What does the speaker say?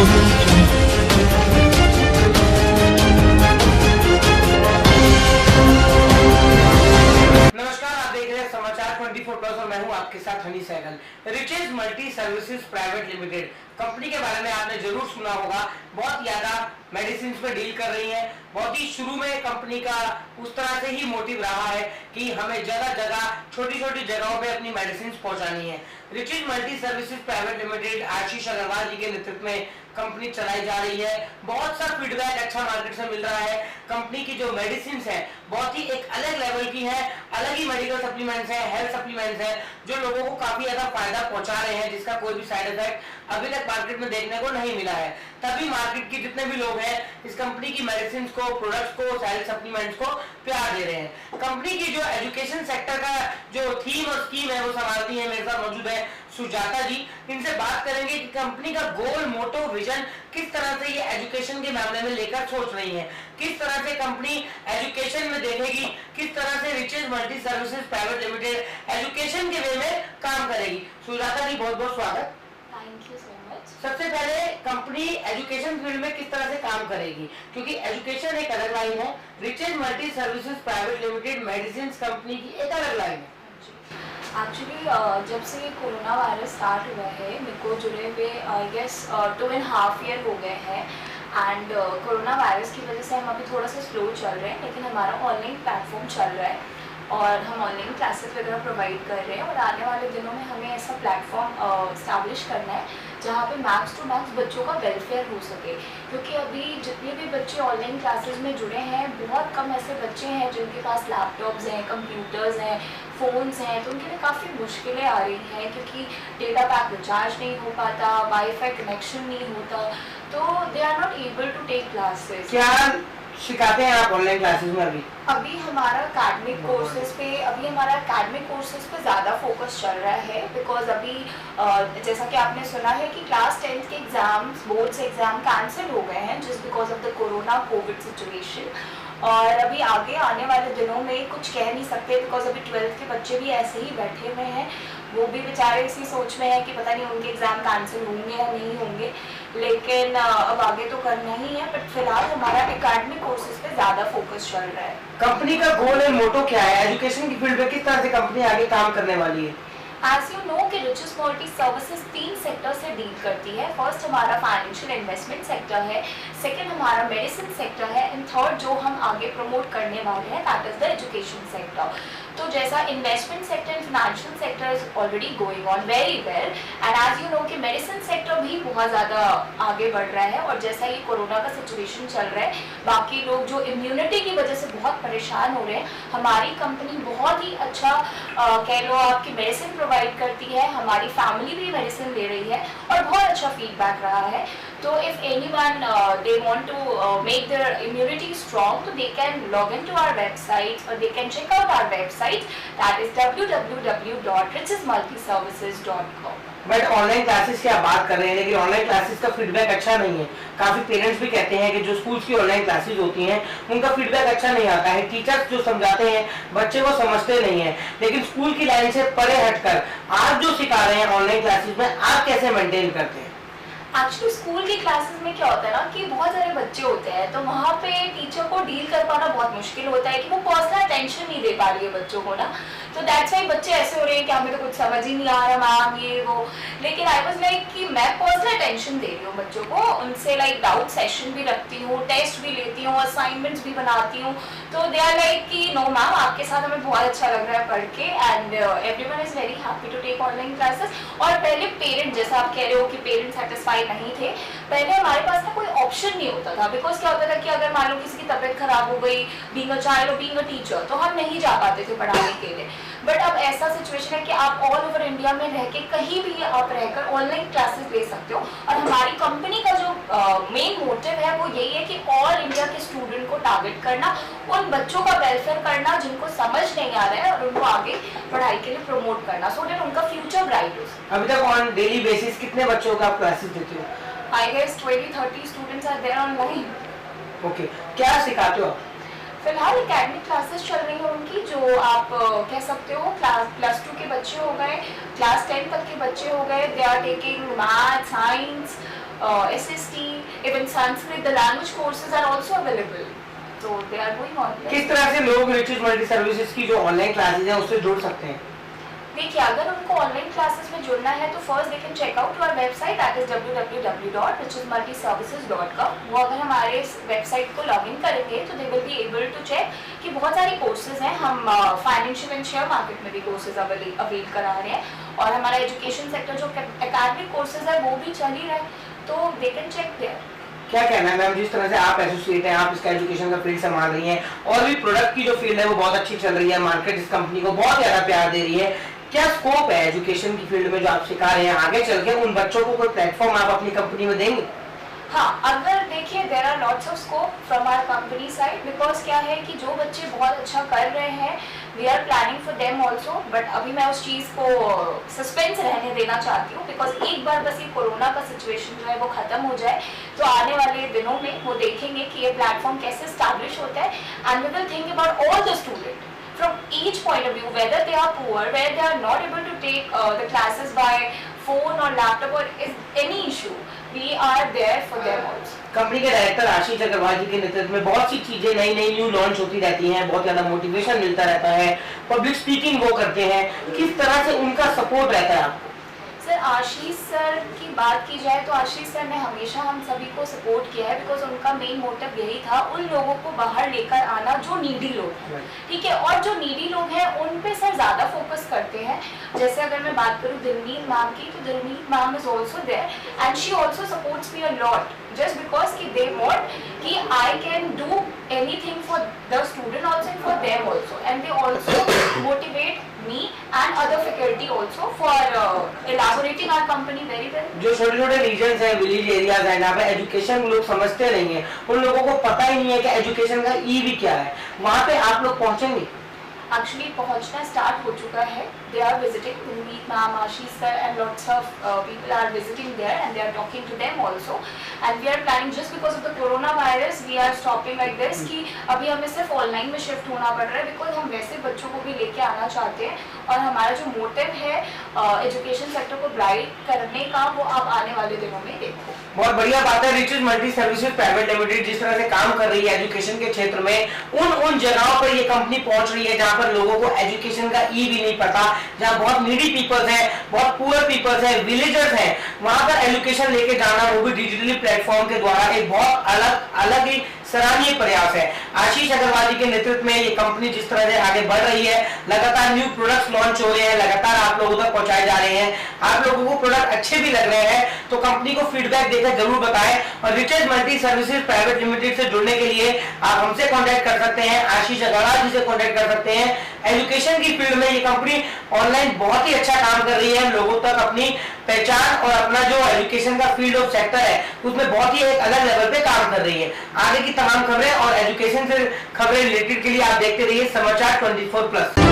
नमस्कार, आप देख रहे हैं समाचार 24+ और मैं हूं आपके साथ Honey Sehgal. Riches multi services private Limited company के बारे में आपने जरूर सुना होगा। बहुत ज्यादा मेडिसिन पे डील कर रही है। बहुत ही शुरू में कंपनी का उस तरह से ही मोटिव रहा है कि हमें जगह जगह छोटी छोटी जगहों पे अपनी मेडिसिन पहुंचानी है। Riches multi services private limited Ashish Agrawal ji के नेतृत्व में कंपनी चलाई जा रही है। बहुत सा फीडबैक अच्छा मार्केट से मिल रहा है। कंपनी की जो मेडिसिन है बहुत ही एक अलग लेवल की है, अलग ही मेडिकल सप्लीमेंट्स है, हेल्थ सप्लीमेंट्स है जो लोगों को काफी ज्यादा फायदा पहुंचा रहे हैं, जिसका कोई भी साइड इफेक्ट अभी तक मार्केट में देखने को नहीं मिला है। तभी मार्केट के जितने भी लोग हैं इस कंपनी की मेडिसिन को, प्रोडक्ट्स को, हेल्थ सप्लीमेंट्स को प्यार दे रहे हैं। कंपनी की जो एजुकेशन सेक्टर का जो थीम और स्कीम है वो संभालती है। मेरे साथ मौजूद है सुजाता जी। इनसे बात करेंगे कि कंपनी का गोल, मोटो, विजन किस तरह से ये एजुकेशन के मामले में लेकर सोच रही है, किस तरह से कंपनी एजुकेशन में देखेगी, किस तरह से Riches multi services private Limited education के वे में काम करेगी। सुजाता जी, बहुत बहुत स्वागत। Thank you so much. सबसे पहले कंपनी एजुकेशन फील्ड में किस तरह से काम करेगी, क्योंकि एजुकेशन एक अलग लाइन है, riches multi services private Limited medicine company की एक अलग लाइन है। एक्चुअली जब से कोरोना वायरस स्टार्ट हुआ है मेरे को जुड़े हुए आई गेस 2.5 ईयर हो गए हैं। एंड कोरोना वायरस की वजह से हम अभी थोड़ा सा स्लो चल रहे हैं, लेकिन हमारा ऑनलाइन प्लेटफॉर्म चल रहा है और हम ऑनलाइन क्लासेस वगैरह प्रोवाइड कर रहे हैं। और आने वाले दिनों में हमें ऐसा प्लेटफॉर्म इस्टेब्लिश करना है जहाँ पे मैक्स टू मैक्स बच्चों का वेलफेयर हो सके, क्योंकि अभी जितने भी बच्चे ऑनलाइन क्लासेस में जुड़े हैं बहुत कम ऐसे बच्चे हैं जिनके पास लैपटॉप्स हैं, कंप्यूटर्स हैं, फ़ोन्स हैं, तो उनके लिए काफ़ी मुश्किलें आ रही हैं क्योंकि डेटा पैक रिचार्ज नहीं हो पाता, वाईफाई कनेक्शन नहीं होता, तो they are not able to take classes. क्या सिखाते हैं आप ऑनलाइन क्लासेस में? अभी हमारा अकेडमिक कोर्सेज पे ज़्यादा फोकस चल रहा है, बिकॉज अभी जैसा कि आपने सुना है कि क्लास 10th के एग्ज़ाम्स, बोर्ड्स एग्ज़ाम कैंसिल हो गए हैं just because of the corona Covid situation. और अभी आगे आने वाले दिनों में कुछ कह नहीं सकते, बिकॉज अभी 12th के बच्चे भी ऐसे ही बैठे हुए हैं, वो भी बेचारे इसी सोच में है कि पता नहीं उनके एग्ज़ाम कैंसिल होंगे या नहीं होंगे, लेकिन अब आगे तो करना ही है। बट फिलहाल हमारा एकेडमिक कोर्सेज पे ज़्यादा फोकस चल रहा है। कंपनी का गोल और मोटो क्या है? एजुकेशन की फील्ड में किस तरह से कंपनी आगे काम करने वाली है? As you know कि रिचेज मल्टी सर्विसेज 3 सेक्टर से डील करती है। फर्स्ट हमारा फाइनेंशियल इन्वेस्टमेंट सेक्टर है, सेकंड हमारा मेडिसिन सेक्टर है, एंड थर्ड जो हम आगे प्रमोट करने वाले हैं that is the education sector. तो जैसा investment sector and financial sector is already going on very well, and as you know कि मेडिसिन सेक्टर भी बहुत ज़्यादा आगे बढ़ रहा है। और जैसा ये कोरोना का सिचुएशन चल रहा है, बाकी लोग जो इम्यूनिटी की वजह से बहुत परेशान हो रहे हैं, हमारी कंपनी बहुत ही अच्छा कह लो आपकी मेडिसिन प्रोवाइड करती है, हमारी फैमिली भी मेडिसिन ले रही है और बहुत अच्छा फीडबैक रहा है। तो if anyone they want to make their immunity strong, तो they can log in to our website और they can check out our website that is www.richesmultiservices.com। But online classes की आप बात कर रहे हैं, लेकिन ऑनलाइन क्लासेस का फीडबैक अच्छा नहीं है। काफी पेरेंट्स भी कहते हैं कि जो स्कूल्स की ऑनलाइन क्लासेस होती हैं उनका फीडबैक अच्छा नहीं आता है। टीचर्स जो समझाते हैं बच्चे वो समझते नहीं है, लेकिन स्कूल की लाइन से परे हटकर आप जो सिखा रहे हैं ऑनलाइन क्लासेस में, आप कैसे मेंटेन करते हैं? एक्चुअली स्कूल की क्लासेस में क्या होता है ना कि बहुत सारे बच्चे होते हैं, तो वहाँ पे टीचर को डील कर पाना बहुत मुश्किल होता है कि वो पर्सनल अटेंशन नहीं दे पा रही है बच्चों को ना, तो दैट्स वाई बच्चे ऐसे हो रहे हैं कि हमें तो कुछ समझ ही नहीं आ रहा मैम ये वो। लेकिन आई वाज लाइक कि मैं पर्सनल अटेंशन दे रही हूँ बच्चों को, उनसे लाइक डाउट सेशन भी रखती हूँ, टेस्ट भी लेती हूँ, असाइनमेंट्स भी बनाती हूँ, तो दे आर लाइक कि नो मैम आपके साथ हमें बहुत अच्छा लग रहा है पढ़ के, and everyone is very happy to take online classes. और पहले पेरेंट, जैसा आप कह रहे हो कि पेरेंट सेटिस्फाइड नहीं थे, पहले हमारे पास ना कोई ऑप्शन नहीं होता था, बिकॉज क्या होता था कि अगर मान लो किसी की तबीयत खराब हो गई, बीइंग अ चाइल्ड और बीइंग अ टीचर, तो हम नहीं जा पाते थे पढ़ाने के लिए। बट अब ऐसा सिचुएशन है कि आप ऑल ओवर इंडिया में रह के कहीं भी आप रहकर ऑनलाइन क्लासेस ले सकते हो। और हमारी कंपनी का जो मेन मोटिव है वो यही है कि ऑल इंडिया के स्टूडेंट को टारगेट करना, उन बच्चों का वेलफेयर करना जिनको समझ नहीं आ रहा है और उनको आगे पढ़ाई के लिए प्रमोट करना, सो दैट उनका फ्यूचर ब्राइट हो। अभी तक ऑन डेली बेसिस कितने बच्चों का आप क्लासेस देते हो? I guess 20-30 students are there online. Okay. क्या सिखाते हो? फिलहाल एकेडमिक क्लासेस चल रही हैं उनकी, जो आप कह सकते हो क्लास +2 के बच्चे हो गए, क्लास 10 तक के बच्चे हो गए, they are taking math, science, SST, even Sanskrit, the language courses are also available. So they are going on. किस तरह से लोग रिचेज मल्टी सर्विसेज की जो ऑनलाइन क्लासेज हैं उससे जुड़ सकते हैं? देखिए, अगर उनको ऑनलाइन क्लासेस में जुड़ना है तो first they can check out our website, that is www.richesmultiservices.com। वो अगर हमारे इस वेबसाइट को लॉगिन करेंगे तो they will be able to check कि बहुत सारी कोर्सेज हैं। हम फाइनेंशियल एंड शेयर मार्केट में भी कोर्सेज अवेल करा रहे हैं, और हमारा एजुकेशन सेक्टर जो एकेडमिक कोर्सेज है वो भी चल ही रहा है, तो दे कैन चेक देयर। क्या कहना है मैम, जिस तरह से आप एसोसिएट हैं, आप इसका एजुकेशन का फील्ड संभाल रही हैं, और भी प्रोडक्ट की जो फील्ड है वो बहुत अच्छी चल रही है, मार्केट इस कंपनी को बहुत ज्यादा प्यार दे रही है, क्या स्कोप है एजुकेशन की फील्ड में जो आप सिखा रहे हैं, आगे चल के उन बच्चों को कोई प्लेटफॉर्म आप अपनी कंपनी में देंगे? हाँ, अगर देखिए there are lots of scope from our company side, because क्या है कि जो बच्चे बहुत अच्छा कर रहे हैं we are planning for them also, but अभी मैं उस चीज़ को सस्पेंस रहने देना चाहती हूँ, बिकॉज एक बार बस ये कोरोना का सिचुएशन जो है वो खत्म हो जाए तो आने वाले दिनों में वो देखेंगे कि ये प्लेटफॉर्म कैसे स्टैब्लिश होता है, and we will think about all the student from each point of view, whether they are poor, where they are not able to take the classes by phone or laptop or is any issue, we are there for them also. Company के director आशीष अग्रवाल जी के नेतृत्व में बहुत सी चीजें नई new launch होती रहती हैं, बहुत ज्यादा मोटिवेशन मिलता रहता है, पब्लिक स्पीकिंग वो करते हैं, किस तरह से उनका सपोर्ट रहता है आपको? सर, आशीष सर की बात की जाए तो आशीष सर ने हमेशा हम सभी को सपोर्ट किया है, बिकॉज उनका मेन मोटिव यही था उन लोगों को बाहर लेकर आना जो नीडी लोग हैं, ठीक है, और जो नीडी लोग हैं उन पे सर ज़्यादा फोकस करते हैं। जैसे अगर मैं बात करूँ दिलमीत मैम की, तो Dilmeet ma'am is also there and she also supports me a lot, just because कि they want कि I can do anything for the student also and for them also, and they also motivate me and other faculty also for elaborating our company very well. जो छोटे-छोटे regions हैं, village areas हैं, जहाँ पे education लोग समझते नहीं है, उन लोगों को पता ही नहीं है कि एजुकेशन का ई भी क्या है, वहाँ पे आप लोग पहुँचेंगे? Actually पहुंचना स्टार्ट हो चुका है, they are visiting, Dilmeet ma'am, Ashish sir and lots of people are visiting there and they are talking to them also, and we are planning just because of the coronavirus we are stopping like this कि अभी हमें सिर्फ online में shift होना पड़ रहा है, because हम वैसे बच्चों को भी लेके आना चाहते हैं, और हमारा जो मोटिव है एजुकेशन सेक्टर को ब्राइट करने का वो आप आने वाले दिनों में देखो। बहुत बढ़िया बात है, riches multi services private Limited जिस तरह से काम कर रही है एजुकेशन के क्षेत्र में, उन जगहों पर ये कंपनी पहुंच रही है जहां पर लोगों को एजुकेशन का ई भी नहीं पता, जहां बहुत नीडी पीपल्स हैं, बहुत पुअर पीपल्स हैं, विलेजर्स हैं, वहां पर एजुकेशन लेके जाना, वो भी डिजिटली प्लेटफॉर्म के द्वारा, एक बहुत अलग ही सराहनीय प्रयास है। आशीष अग्रवाल जी के नेतृत्व में ये कंपनी जिस तरह से आगे बढ़ रही है, लगातार न्यू प्रोडक्ट्स लॉन्च हो रहे हैं, लगातार आप लोगों तक पहुंचाए जा रहे हैं, आप लोगों को प्रोडक्ट अच्छे भी लग रहे हैं, तो कंपनी को फीडबैक देकर जरूर बताएं, और Riches multi services private Limited से जुड़ने के लिए आप हमसे कॉन्टेक्ट कर सकते हैं, आशीष अग्रवाल जी से कॉन्टेक्ट कर सकते हैं। एजुकेशन की फील्ड में ये कंपनी ऑनलाइन बहुत ही अच्छा काम कर रही है, लोगों तक अपनी पहचान और अपना जो एजुकेशन का फील्ड ऑफ सेक्टर है उसमें बहुत ही एक अलग लेवल पे काम कर रही है। आगे की तमाम खबरें और एजुकेशन से खबरें रिलेटेड के लिए आप देखते रहिए समाचार 24+।